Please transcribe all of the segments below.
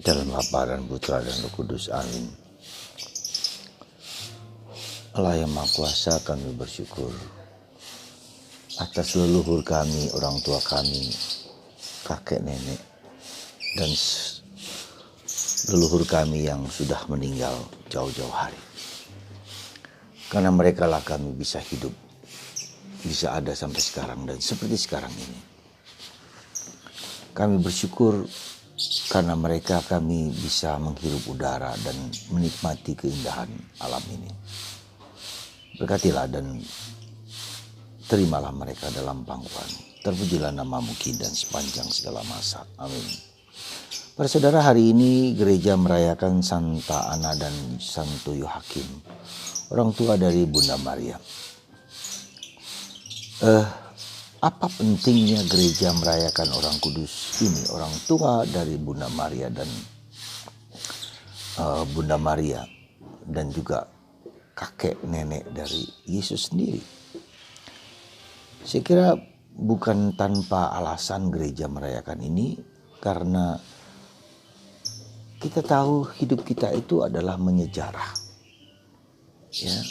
Dalam Bapa dan Putra dan Roh Kudus, amin. Allah yang Maha Kuasa, kami bersyukur atas leluhur kami, orang tua kami, kakek nenek, dan leluhur kami yang sudah meninggal jauh-jauh hari. Karena mereka lah kami bisa hidup, bisa ada sampai sekarang dan seperti sekarang ini. Kami bersyukur karena mereka kami bisa menghirup udara dan menikmati keindahan alam ini. Berkatilah dan terimalah mereka dalam pangkuan. Terpujilah namamu kini dan sepanjang segala masa. Amin. Para saudara, hari ini gereja merayakan Santa Ana dan Santo Yohakim, orang tua dari Bunda Maria. Apa pentingnya gereja merayakan orang kudus ini, orang tua dari Bunda Maria dan Bunda Maria, dan juga kakek nenek dari Yesus sendiri? Saya kira bukan tanpa alasan gereja merayakan ini, karena kita tahu hidup kita itu adalah menyejarah. Ya.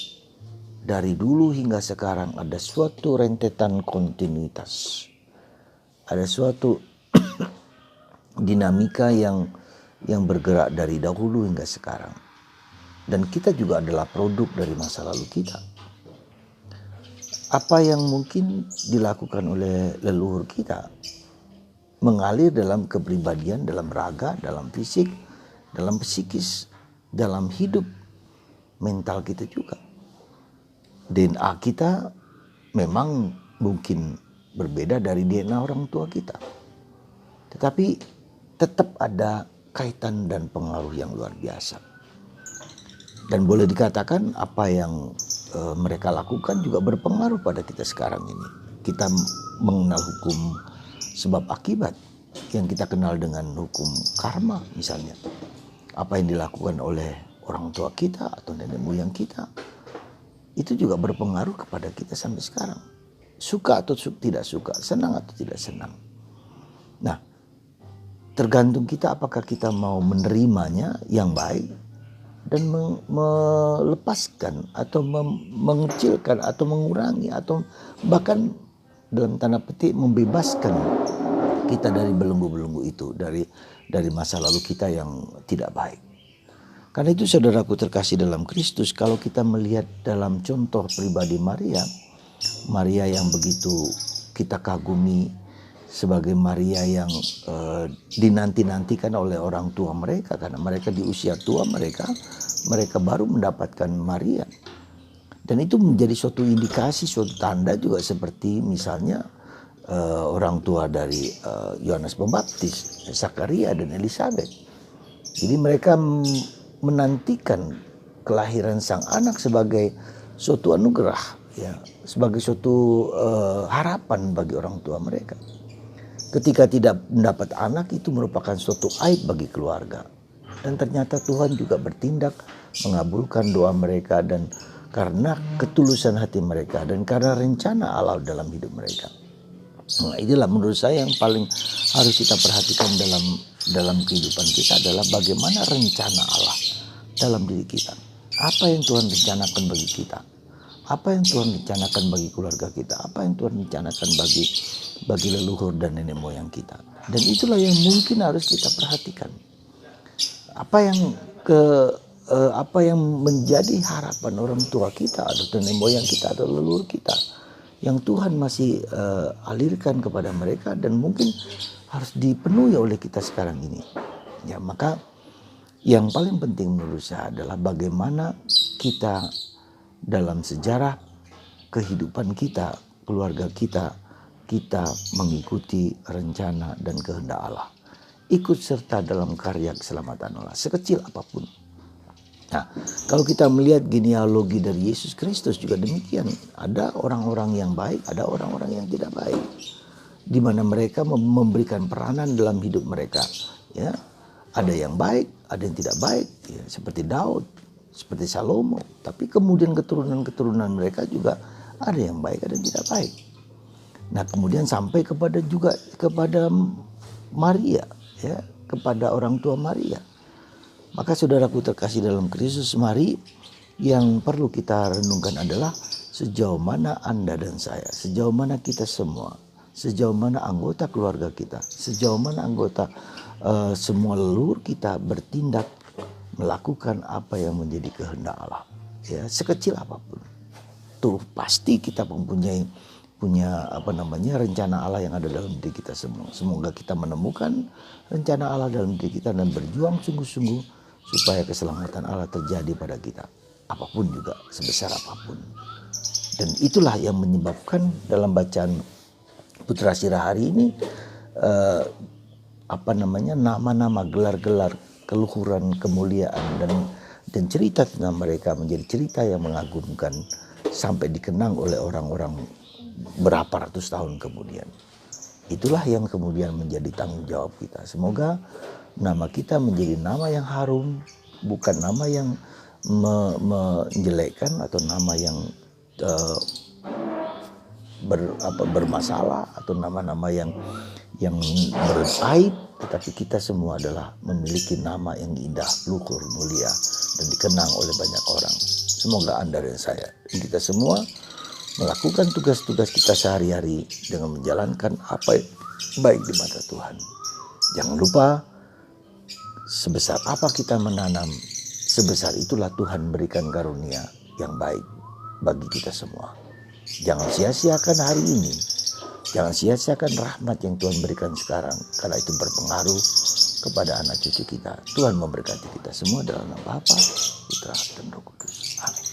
Dari dulu hingga sekarang ada suatu rentetan kontinuitas. Ada suatu dinamika yang bergerak dari dahulu hingga sekarang. Dan kita juga adalah produk dari masa lalu kita. Apa yang mungkin dilakukan oleh leluhur kita mengalir dalam kepribadian, dalam raga, dalam fisik, dalam psikis, dalam hidup mental kita juga. DNA kita memang mungkin berbeda dari DNA orang tua kita. Tetapi tetap ada kaitan dan pengaruh yang luar biasa. Dan boleh dikatakan apa yang mereka lakukan juga berpengaruh pada kita sekarang ini. Kita mengenal hukum sebab akibat yang kita kenal dengan hukum karma misalnya. Apa yang dilakukan oleh orang tua kita atau nenek moyang kita, itu juga berpengaruh kepada kita sampai sekarang. Suka atau tidak suka, senang atau tidak senang. Nah, tergantung kita apakah kita mau menerimanya yang baik dan melepaskan atau mengecilkan atau mengurangi atau bahkan dalam tanda petik membebaskan kita dari belenggu-belenggu itu, dari masa lalu kita yang tidak baik. Karena itu saudaraku terkasih dalam Kristus, kalau kita melihat dalam contoh pribadi Maria yang begitu kita kagumi sebagai Maria yang dinanti-nantikan oleh orang tua mereka, karena mereka di usia tua mereka baru mendapatkan Maria. Dan itu menjadi suatu indikasi, suatu tanda juga seperti misalnya orang tua dari Yohanes Pembaptis, Zakaria dan Elizabeth. Jadi mereka menantikan kelahiran sang anak sebagai suatu anugerah, ya, sebagai suatu harapan bagi orang tua mereka. Ketika tidak mendapat anak, itu merupakan suatu aib bagi keluarga. Dan ternyata Tuhan juga bertindak mengabulkan doa mereka, dan karena ketulusan hati mereka dan karena rencana Allah dalam hidup mereka. Nah, itulah menurut saya yang paling harus kita perhatikan dalam kehidupan kita adalah bagaimana rencana Allah dalam diri kita. Apa yang Tuhan rencanakan bagi kita? Apa yang Tuhan rencanakan bagi keluarga kita? Apa yang Tuhan rencanakan bagi leluhur dan nenek moyang kita? Dan itulah yang mungkin harus kita perhatikan. Apa yang menjadi harapan orang tua kita atau nenek moyang kita atau leluhur kita yang Tuhan masih alirkan kepada mereka dan mungkin harus dipenuhi oleh kita sekarang ini. Ya, maka yang paling penting menurut saya adalah bagaimana kita dalam sejarah kehidupan kita, keluarga kita mengikuti rencana dan kehendak Allah. Ikut serta dalam karya keselamatan Allah, sekecil apapun. Nah, kalau kita melihat genealogi dari Yesus Kristus juga demikian. Ada orang-orang yang baik, ada orang-orang yang tidak baik. Di mana mereka memberikan peranan dalam hidup mereka. Ya, ada yang baik, ada yang tidak baik. Ya, seperti Daud, seperti Salomo. Tapi kemudian keturunan-keturunan mereka juga ada yang baik, ada yang tidak baik. Nah, kemudian sampai kepada Maria, ya, kepada orang tua Maria. Maka saudaraku terkasih dalam Kristus, mari yang perlu kita renungkan adalah sejauh mana Anda dan saya, sejauh mana kita semua, sejauh mana anggota keluarga kita, sejauh mana anggota semua leluhur kita bertindak melakukan apa yang menjadi kehendak Allah. Ya, sekecil apapun. Tuh pasti kita punya rencana Allah yang ada dalam diri kita semua. Semoga kita menemukan rencana Allah dalam diri kita dan berjuang sungguh-sungguh supaya keselamatan Allah terjadi pada kita. Apapun juga, sebesar apapun. Dan itulah yang menyebabkan dalam bacaan Putra Sirah hari ini nama-nama, gelar-gelar, keluhuran, kemuliaan dan cerita tentang mereka menjadi cerita yang mengagumkan sampai dikenang oleh orang-orang berapa ratus tahun kemudian. Itulah yang kemudian menjadi tanggung jawab kita. Semoga nama kita menjadi nama yang harum, bukan nama yang menjelekkan atau nama yang bermasalah atau nama-nama yang beraib, tetapi kita semua adalah memiliki nama yang indah, luhur, mulia dan dikenang oleh banyak orang. Semoga Anda dan saya dan kita semua melakukan tugas-tugas kita sehari-hari dengan menjalankan apa yang baik di mata Tuhan. Jangan lupa, sebesar apa kita menanam, sebesar itulah Tuhan berikan karunia yang baik bagi kita semua. Jangan sia-siakan hari ini. Jangan sia-siakan rahmat yang Tuhan berikan sekarang, karena itu berpengaruh kepada anak cucu kita. Tuhan memberkati kita semua dalam nama Bapa, Putra, dan Roh Kudus. Amin.